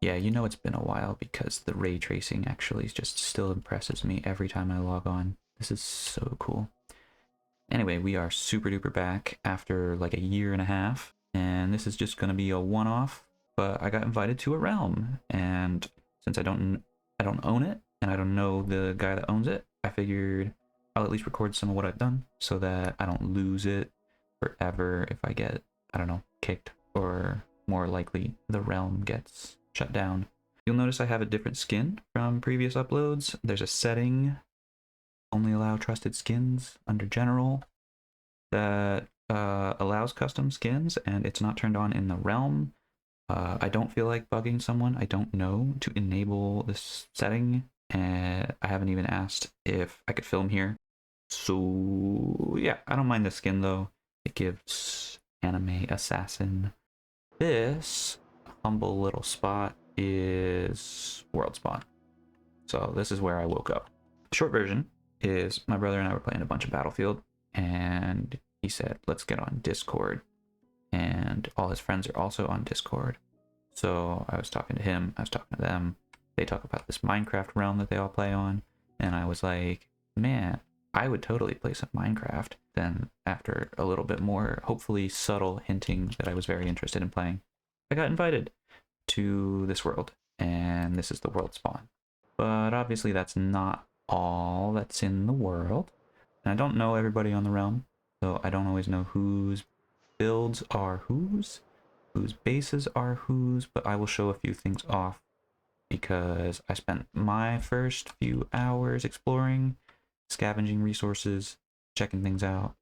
Yeah, you know it's been a while because the ray tracing actually just still impresses me every time I log on. This is so cool. Anyway, we are super duper back after like a year and a half, and this is just going to be a one-off, but I got invited to a realm, and since I don't own it, and I don't know the guy that owns it, I figured I'll at least record some of what I've done so that I don't lose it forever if I get, I don't know, kicked, or more likely the realm gets shut down. You'll notice I have a different skin from previous uploads. There's a setting, only allow trusted skins under general, that allows custom skins, and it's not turned on in the realm. I don't feel like bugging someone I don't know to enable this setting, and I haven't even asked if I could film here. So yeah, I don't mind the skin though. It gives anime assassin. This humble little spot is world spawn. So this is where I woke up. Short version is my brother and I were playing a bunch of Battlefield, and he said, let's get on Discord. And all his friends are also on Discord. So I was talking to him, I was talking to them. They talk about this Minecraft realm that they all play on. And I was like, man, I would totally play some Minecraft. Then after a little bit more, hopefully subtle hinting that I was very interested in playing, I got invited to this world. And this is the world spawn. But obviously that's not all that's in the world. And I don't know everybody on the realm, so I don't always know whose builds are whose bases are whose, but I will show a few things off because I spent my first few hours exploring, scavenging resources, checking things out.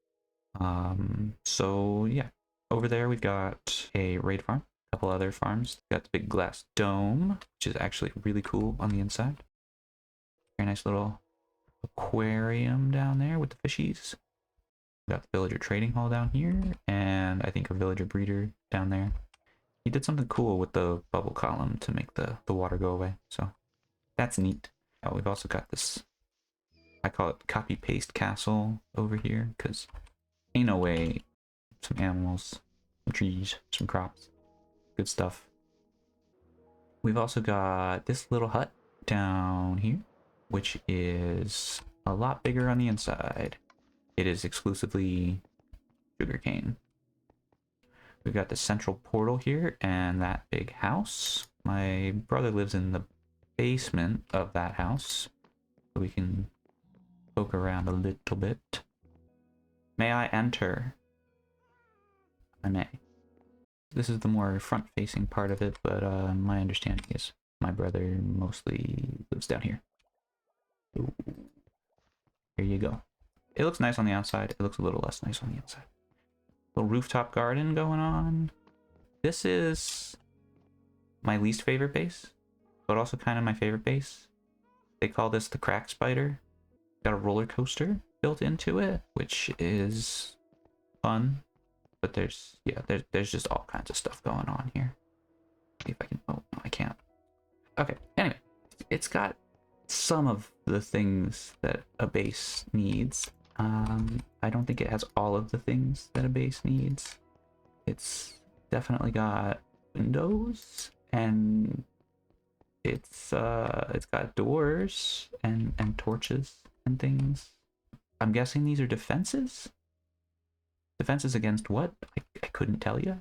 So yeah, over there we've got a raid farm, a couple other farms. We've got the big glass dome, which is actually really cool on the inside. Very nice little aquarium down there with the fishies. We've got the villager trading hall down here, and I think a villager breeder down there. He did something cool with the bubble column to make the water go away, so that's neat. We've also got this, I call it copy paste castle over here, because ain't no way, some animals, some trees, some crops, good stuff. We've also got this little hut down here, which is a lot bigger on the inside. It is exclusively sugarcane. We've got the central portal here and that big house. My brother lives in the basement of that house, so we can poke around a little bit. May I enter? I may. This is the more front-facing part of it, but my understanding is my brother mostly lives down here. Ooh. Here you go. It looks nice on the outside. It looks a little less nice on the inside. Little rooftop garden going on. This is my least favorite base, but also kind of my favorite base. They call this the crack spider. Got a roller coaster built into it, which is fun. But there's just all kinds of stuff going on here. See if I can. Oh no, I can't. Okay. Anyway, it's got some of the things that a base needs. I don't think it has all of the things that a base needs. It's definitely got windows, and it's got doors and torches and things. I'm guessing these are defenses. Defenses against what? I couldn't tell you.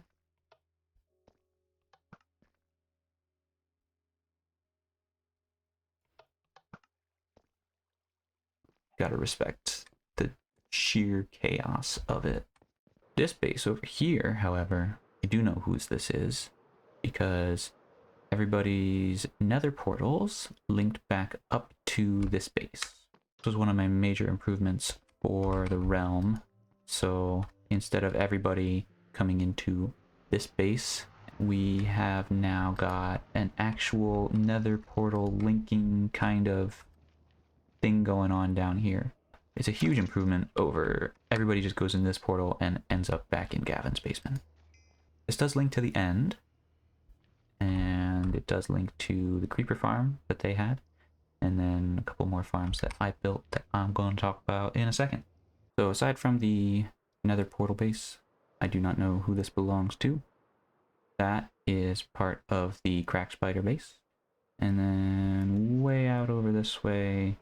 Gotta respect the sheer chaos of it. This base over here, however, I do know whose this is, because everybody's nether portals linked back up to this base. This was one of my major improvements for the realm. So instead of everybody coming into this base, we have now got an actual nether portal linking kind of thing going on down here. It's a huge improvement over everybody just goes in this portal and ends up back in Gavin's basement. This does link to the end, and it does link to the creeper farm that they had, and then a couple more farms that I built that I'm going to talk about in a second. So aside from the nether portal base, I do not know who this belongs to. That is part of the crack spider base. And then way out over this way,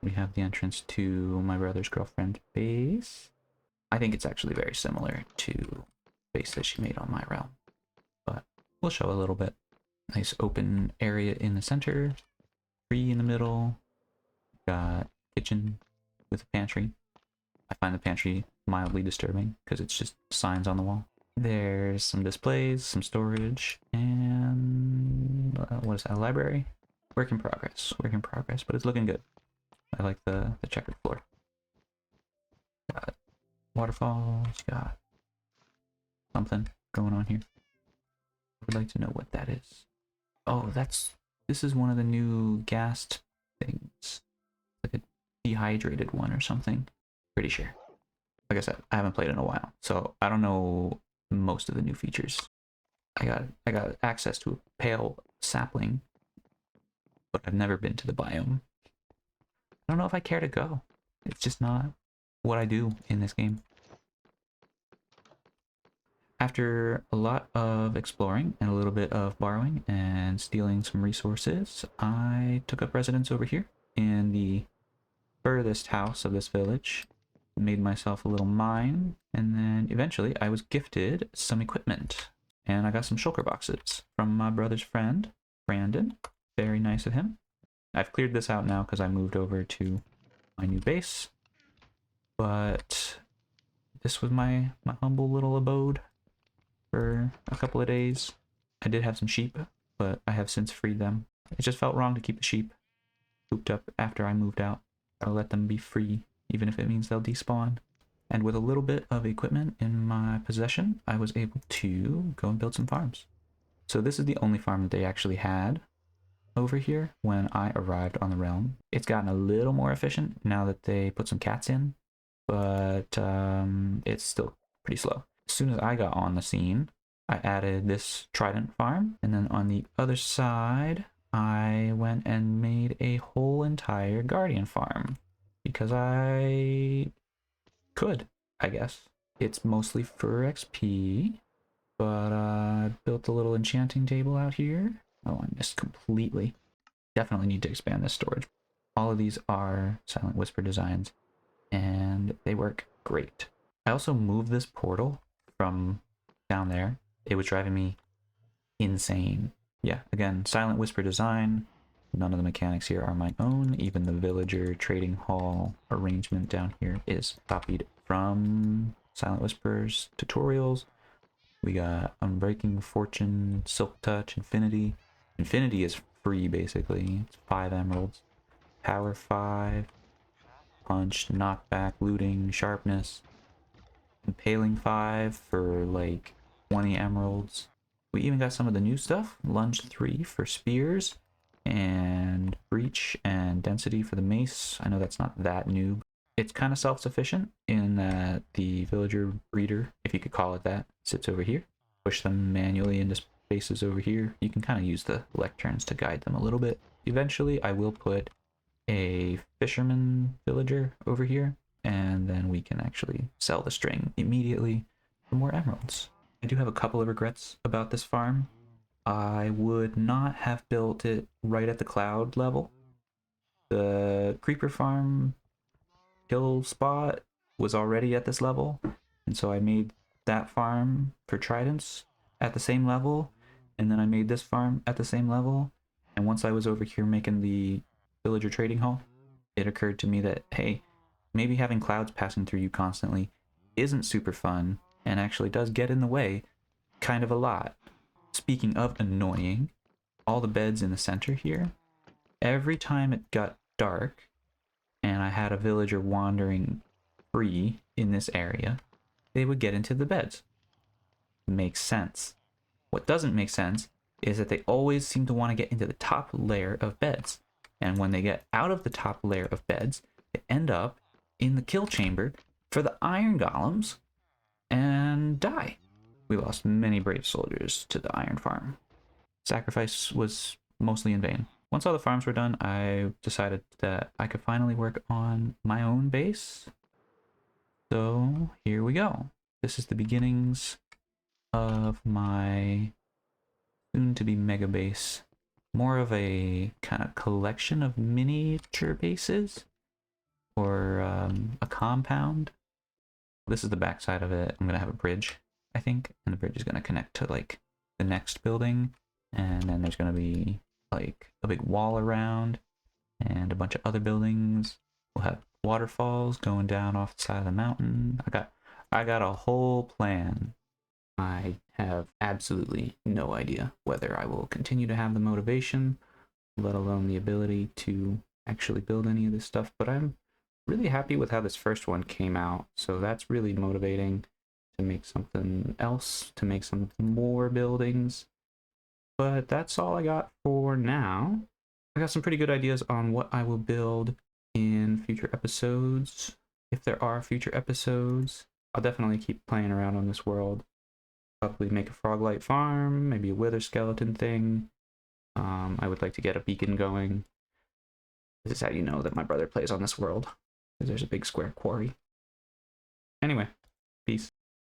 we have the entrance to my brother's girlfriend's base. I think it's actually very similar to the base that she made on my realm, but we'll show a little bit. Nice open area in the center, tree in the middle, got kitchen with a pantry. I find the pantry mildly disturbing because it's just signs on the wall. There's some displays, some storage, and what is that, a library? Work in progress, but it's looking good. I like the checkered floor. Got waterfalls, got something going on here. I would like to know what that is. Oh, this is one of the new Aghast things. Like a dehydrated one or something. Pretty sure. Like I said, I haven't played in a while, so I don't know most of the new features. I got access to a pale sapling, but I've never been to the biome. I don't know if I care to go. It's just not what I do in this game. After a lot of exploring and a little bit of borrowing and stealing some resources, I took up residence over here in the furthest house of this village, made myself a little mine, and then eventually I was gifted some equipment. And I got some shulker boxes from my brother's friend, Brandon. Very nice of him. I've cleared this out now because I moved over to my new base, but this was my humble little abode for a couple of days. I did have some sheep, but I have since freed them. It just felt wrong to keep the sheep cooped up after I moved out. I'll let them be free, even if it means they'll despawn. And with a little bit of equipment in my possession, I was able to go and build some farms. So this is the only farm that they actually had over here when I arrived on the realm. It's gotten a little more efficient now that they put some cats in, but it's still pretty slow. As soon as I got on the scene, I added this trident farm, and then on the other side, I went and made a whole entire guardian farm because I could, I guess. It's mostly for XP, but I built a little enchanting table out here. Oh, I missed completely. Definitely need to expand this storage. All of these are Silent Whisper designs, and they work great. I also moved this portal from down there. It was driving me insane. Yeah, again, Silent Whisper design. None of the mechanics here are my own. Even the villager trading hall arrangement down here is copied from Silent Whisper's tutorials. We got Unbreaking Fortune, Silk Touch, Infinity. Infinity is free, basically. It's 5 emeralds. Power 5. Punch, Knockback, Looting, Sharpness. Impaling 5 for like 20 emeralds. We even got some of the new stuff. Lunge 3 for spears. And Breach and Density for the mace. I know that's not that new. It's kind of self-sufficient in that the villager breeder, if you could call it that, sits over here. Push them manually into spaces over here. You can kind of use the lecterns to guide them a little bit. Eventually, I will put a fisherman villager over here, and then we can actually sell the string immediately for more emeralds. I do have a couple of regrets about this farm. I would not have built it right at the cloud level. The creeper farm kill spot was already at this level, and so I made that farm for tridents at the same level, and then I made this farm at the same level. And once I was over here making the villager trading hall, it occurred to me that, hey, maybe having clouds passing through you constantly isn't super fun and actually does get in the way kind of a lot. Speaking of annoying, all the beds in the center here, every time it got dark and I had a villager wandering free in this area, they would get into the beds. Makes sense. What doesn't make sense is that they always seem to want to get into the top layer of beds. And when they get out of the top layer of beds, they end up in the kill chamber for the iron golems and die. We lost many brave soldiers to the iron farm. Sacrifice was mostly in vain. Once all the farms were done, I decided that I could finally work on my own base. So here we go. This is the beginnings of my soon to be mega base. More of a kind of collection of miniature bases, or a compound. This is the back side of it. I'm gonna have a bridge, I think, and the bridge is gonna connect to like the next building, and then there's gonna be like a big wall around and a bunch of other buildings. We'll have waterfalls going down off the side of the mountain. I got a whole plan. I have absolutely no idea whether I will continue to have the motivation, let alone the ability to actually build any of this stuff, but I'm really happy with how this first one came out, so that's really motivating to make something else, to make some more buildings. But that's all I got for now. I got some pretty good ideas on what I will build in future episodes. If there are future episodes, I'll definitely keep playing around on this world. Probably make a frog-light farm, maybe a wither skeleton thing. I would like to get a beacon going. This is how you know that my brother plays on this world, because there's a big square quarry. Anyway, peace.